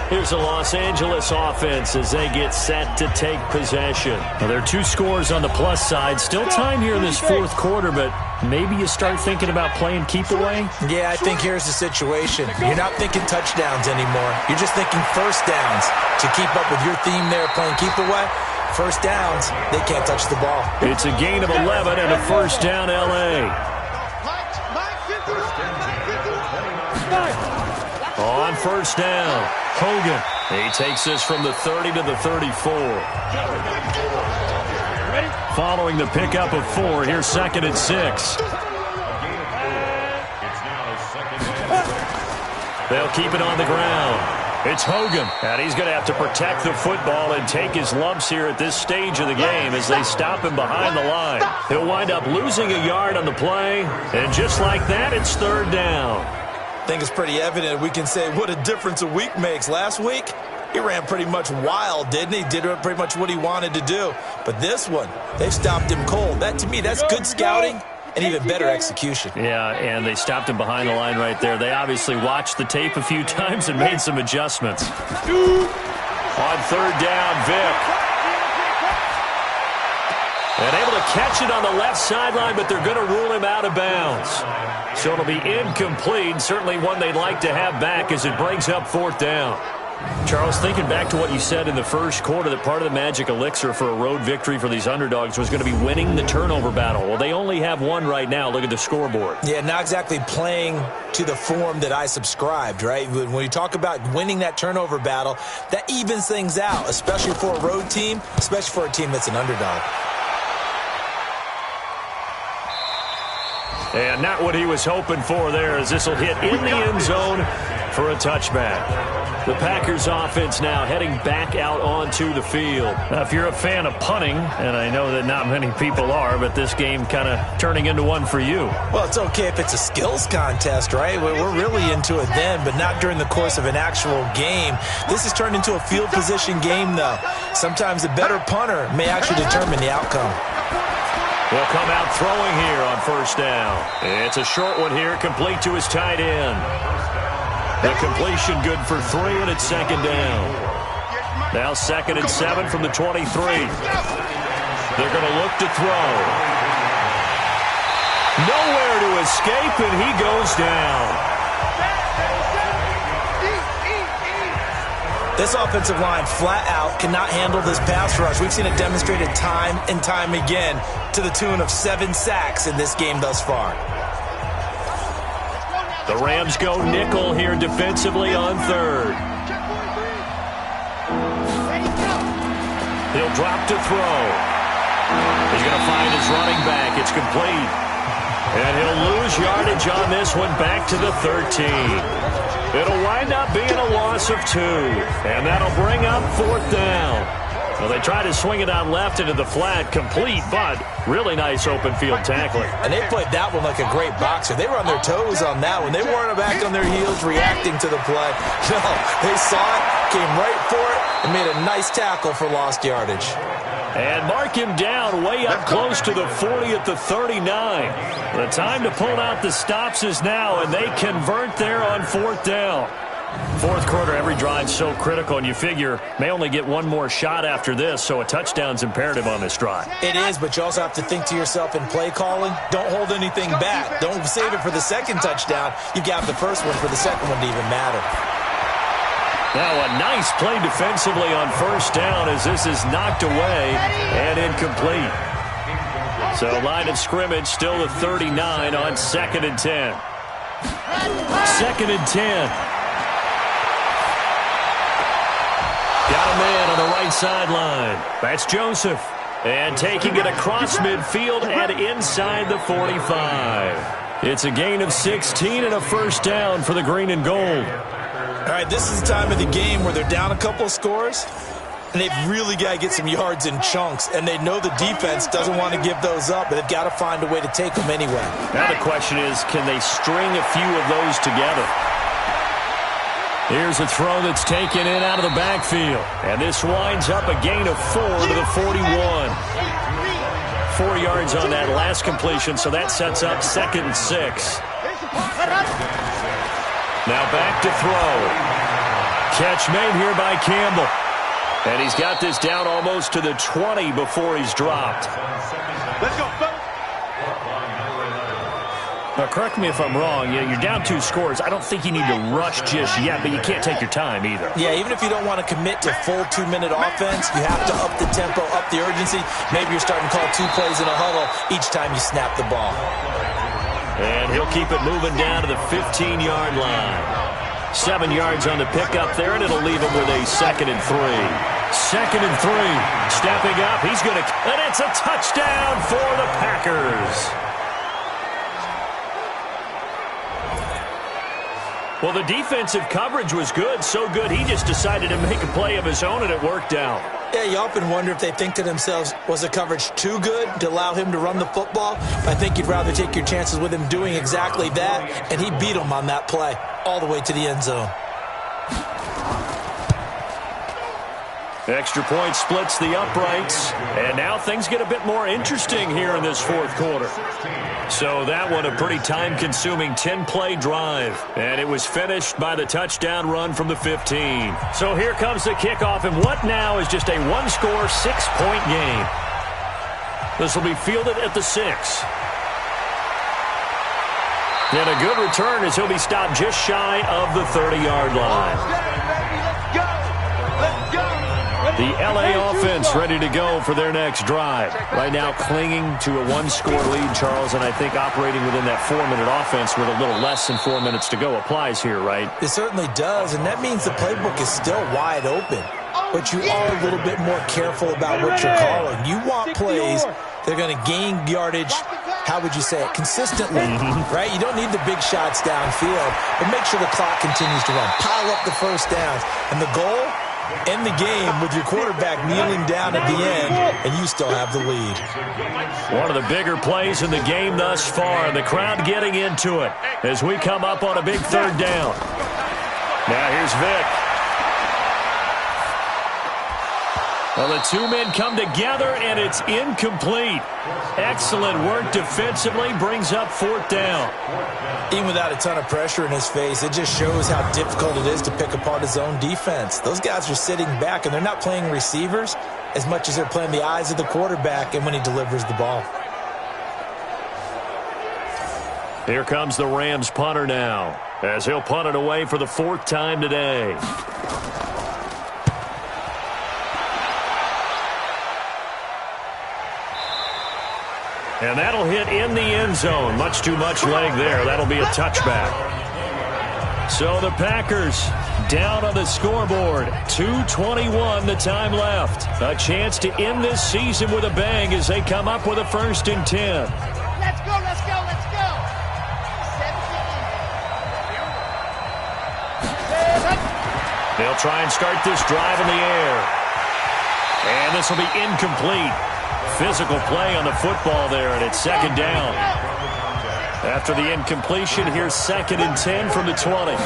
Here's the Los Angeles offense as they get set to take possession. Now, there are 2 scores on the plus side. Still time here in this 4th quarter, but maybe you start thinking about playing keep away? Yeah, I think here's the situation. You're not thinking touchdowns anymore. You're just thinking first downs. To keep up with your theme there, playing keep away, first downs, they can't touch the ball. It's a gain of 11 and a first down, L.A. On first down, Hogan. He takes this from the 30 to the 34. Following the pickup of 4, here's 2nd and 6. They'll keep it on the ground. It's Hogan, and he's going to have to protect the football and take his lumps here at this stage of the game as they stop him behind the line. He'll wind up losing a yard on the play, and just like that, it's 3rd down. I think it's pretty evident. We can say what a difference a week makes. Last week, he ran pretty much wild, didn't he? Did pretty much what he wanted to do. But this one, they've stopped him cold. That, to me, that's good scouting and even better execution. Yeah, and they stopped him behind the line right there. They obviously watched the tape a few times and made some adjustments. On 3rd down, Vick. And able to catch it on the left sideline, but they're going to rule him out of bounds. So it'll be incomplete, certainly one they'd like to have back as it brings up 4th down. Charles, thinking back to what you said in the first quarter, that part of the magic elixir for a road victory for these underdogs was going to be winning the turnover battle. Well, they only have one right now. Look at the scoreboard. Yeah, not exactly playing to the form that I subscribed, right? When you talk about winning that turnover battle, that evens things out, especially for a road team, especially for a team that's an underdog. And not what he was hoping for there, as this will hit in the end zone for a touchback. The Packers offense now heading back out onto the field. Now, if you're a fan of punting, and I know that not many people are, but this game kind of turning into one for you. Well, it's okay if it's a skills contest, right? We're really into it then, but not during the course of an actual game. This has turned into a field position game, though. Sometimes the better punter may actually determine the outcome. Will come out throwing here on first down. It's a short one here, complete to his tight end. The completion good for 3, and it's 2nd down. Now 2nd and 7 from the 23. They're going to look to throw. Nowhere to escape, and he goes down. This offensive line flat out cannot handle this pass rush. We've seen it demonstrated time and time again to the tune of 7 sacks in this game thus far. The Rams go nickel here defensively on 3rd. He'll drop to throw. He's going to find his running back. It's complete. And he'll lose yardage on this one back to the 13. It'll wind up being a loss of 2. And that'll bring up 4th down. Well, they try to swing it out left into the flat, complete, but really nice open field tackling. And they played that one like a great boxer. They were on their toes on that one. They weren't back on their heels reacting to the play. No, they saw it, came right for it, and made a nice tackle for lost yardage. And mark him down way up close to the 40 at the 39. The time to pull out the stops is now, and they convert there on 4th down. 4th quarter, every drive's so critical, and you figure may only get one more shot after this, so a touchdown's imperative on this drive. It is, but you also have to think to yourself in play calling, don't hold anything back. Don't save it for the 2nd touchdown. You've got the first one for the 2nd one to even matter. Now a nice play defensively on first down as this is knocked away and incomplete. So line of scrimmage still at 39 on 2nd and 10. 2nd and 10. Got a man on the right sideline. That's Joseph. And taking it across midfield and inside the 45. It's a gain of 16 and a first down for the green and gold. All right, this is the time of the game where they're down a couple of scores, and they've really got to get some yards in chunks, and they know the defense doesn't want to give those up, but they've got to find a way to take them anyway. Now the question is, can they string a few of those together? Here's a throw that's taken in out of the backfield, and this winds up a gain of 4 to the 41. 4 yards on that last completion, so that sets up 2nd and 6. Now back to throw. Catch made here by Campbell. And he's got this down almost to the 20 before he's dropped. Let's go, folks. Now, correct me if I'm wrong. You're down 2 scores. I don't think you need to rush just yet, but you can't take your time either. Yeah, even if you don't want to commit to full 2-minute offense, you have to up the tempo, up the urgency. Maybe you're starting to call 2 plays in a huddle each time you snap the ball. And he'll keep it moving down to the 15-yard line. 7 yards on the pickup there, and it'll leave him with a 2nd and 3. 2nd and 3. Stepping up. He's going to... And it's a touchdown for the Packers. Well, the defensive coverage was good, so good he just decided to make a play of his own, and it worked out. Yeah, you often wonder if they think to themselves, was the coverage too good to allow him to run the football? I think you'd rather take your chances with him doing exactly that, and he beat him on that play all the way to the end zone. Extra point splits the uprights, and now things get a bit more interesting here in this 4th quarter. So that one a pretty time-consuming 10-play drive, and it was finished by the touchdown run from the 15. So here comes the kickoff, and what now is just a 1-score, 6-point game. This will be fielded at the 6. And a good return as he'll be stopped just shy of the 30-yard line. The LA offense ready to go for their next drive. Right now clinging to a 1-score lead, Charles, and I think operating within that 4-minute offense with a little less than 4 minutes to go applies here, right? It certainly does, and that means the playbook is still wide open. But you are a little bit more careful about what you're calling. You want plays that are going to gain yardage, how would you say it, consistently, right? You don't need the big shots downfield, but make sure the clock continues to run. Pile up the first downs, and the goal, end the game with your quarterback kneeling down at the end, and you still have the lead. One of the bigger plays in the game thus far. The crowd getting into it as we come up on a big 3rd down. Now here's Vic. Well, the 2 men come together, and it's incomplete. Excellent work defensively, brings up 4th down. Even without a ton of pressure in his face, it just shows how difficult it is to pick apart his own defense. Those guys are sitting back, and they're not playing receivers as much as they're playing the eyes of the quarterback and when he delivers the ball. Here comes the Rams punter now, as he'll punt it away for the 4th time today. And that'll hit in the end zone. Much too much leg there. That'll be a touchback. So the Packers down on the scoreboard. 2:21 the time left. A chance to end this season with a bang as they come up with a 1st and 10. Let's go, let's go, let's go. 17. They'll try and start this drive in the air. And this will be incomplete. Physical play on the football there, and it's 2nd down. After the incompletion, here's 2nd and 10 from the 20.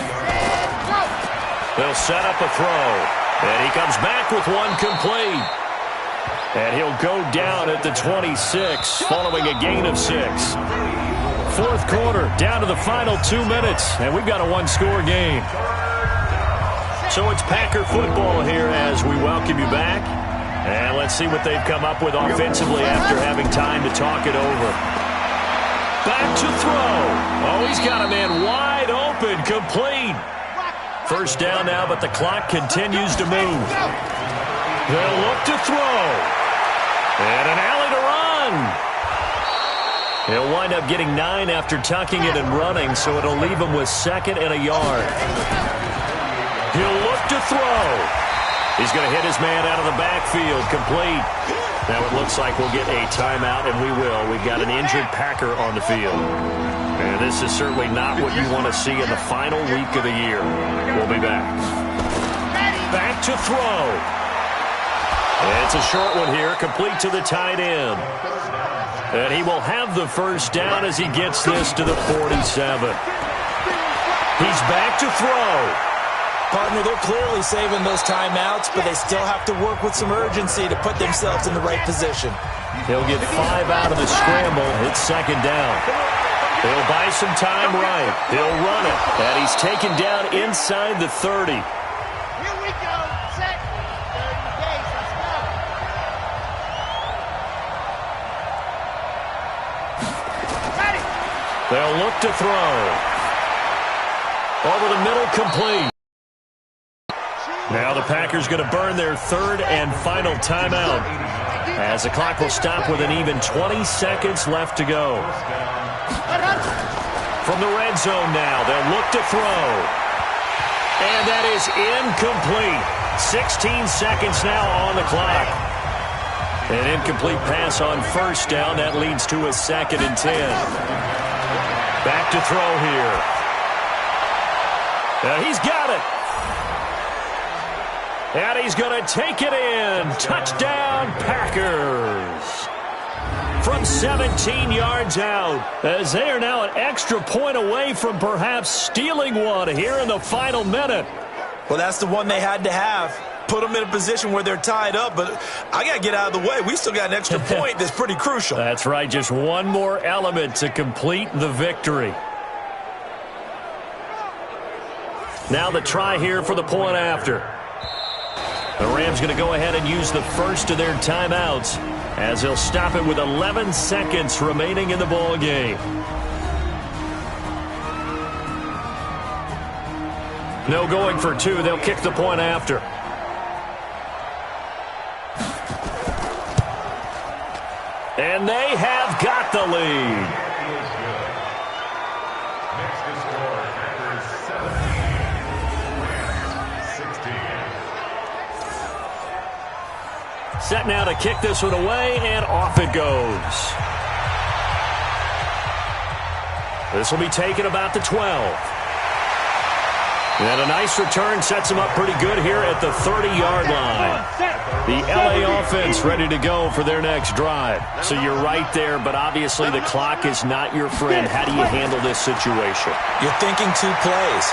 They'll set up a throw, and he comes back with one complete. And he'll go down at the 26 following a gain of 6. 4th quarter, down to the final 2 minutes, and we've got a 1-score game. So it's Packer football here as we welcome you back. And let's see what they've come up with offensively after having time to talk it over. Back to throw. Oh, he's got a man wide open, complete. 1st down now, but the clock continues to move. They'll look to throw. And an alley to run. He'll wind up getting 9 after tucking it and running, so it'll leave him with 2nd and a yard. He'll look to throw. He's going to hit his man out of the backfield, complete. Now it looks like we'll get a timeout, and we will. We've got an injured Packer on the field. And this is certainly not what you want to see in the final week of the year. We'll be back. Back to throw. It's a short one here, complete to the tight end. And he will have the first down as he gets this to the 47. He's back to throw. Partner, they're clearly saving those timeouts, but they still have to work with some urgency to put themselves in the right position. He'll get 5 out of the scramble. It's 2nd down. He'll buy some time right. He'll run it. And he's taken down inside the 30. Here we go. Set. 30 days. Let's go. Ready. They'll look to throw. Over the middle, complete. Now the Packers going to burn their 3rd and final timeout as the clock will stop with an even 20 seconds left to go. From the red zone now, they'll look to throw. And that is incomplete. 16 seconds now on the clock. An incomplete pass on 1st down. That leads to a 2nd and 10. Back to throw here. He's got it. And he's going to take it in. Touchdown, Packers. From 17 yards out, as they are now an extra point away from perhaps stealing one here in the final minute. Well, that's the one they had to have. Put them in a position where they're tied up, but I got to get out of the way. We still got an extra point that's pretty crucial. That's right, just one more element to complete the victory. Now the try here for the point after. The Rams going to go ahead and use the first of their timeouts as they'll stop it with 11 seconds remaining in the ball game. No going for 2. They'll kick the point after. And they have got the lead. Set now to kick this one away, and off it goes. This will be taken about the 12. And a nice return sets him up pretty good here at the 30-yard line. The LA offense ready to go for their next drive. So you're right there, but obviously the clock is not your friend. How do you handle this situation? You're thinking 2 plays.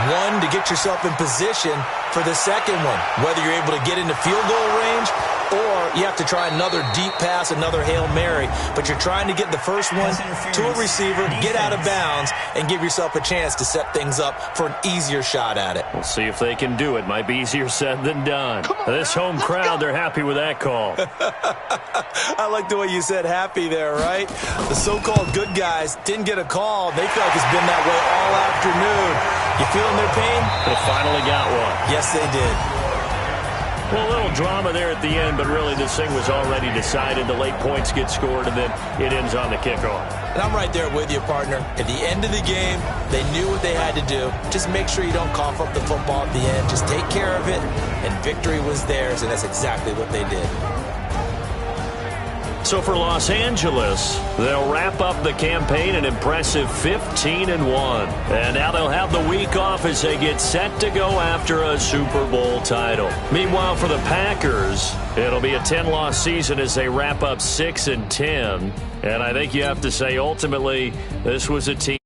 One, to get yourself in position for the second one, whether you're able to get into field goal range or you have to try another deep pass, another Hail Mary. But you're trying to get the first one to a receiver, get out of bounds, and give yourself a chance to set things up for an easier shot at it. We'll see if they can do it. Might be easier said than done. This home crowd, they're happy with that call. I like the way you said happy there, right? The so-called good guys didn't get a call. They feel like it's been that way all afternoon. You feeling their pain? They finally got one. Yes, they did. Well, a little drama there at the end, but really this thing was already decided. The late points get scored, and then it ends on the kickoff. And I'm right there with you, partner. At the end of the game, they knew what they had to do. Just make sure you don't cough up the football at the end. Just take care of it, and victory was theirs, and that's exactly what they did. So for Los Angeles, they'll wrap up the campaign an impressive 15-1. And now they'll have the week off as they get set to go after a Super Bowl title. Meanwhile, for the Packers, it'll be a 10-loss season as they wrap up 6-10. And I think you have to say, ultimately, this was a team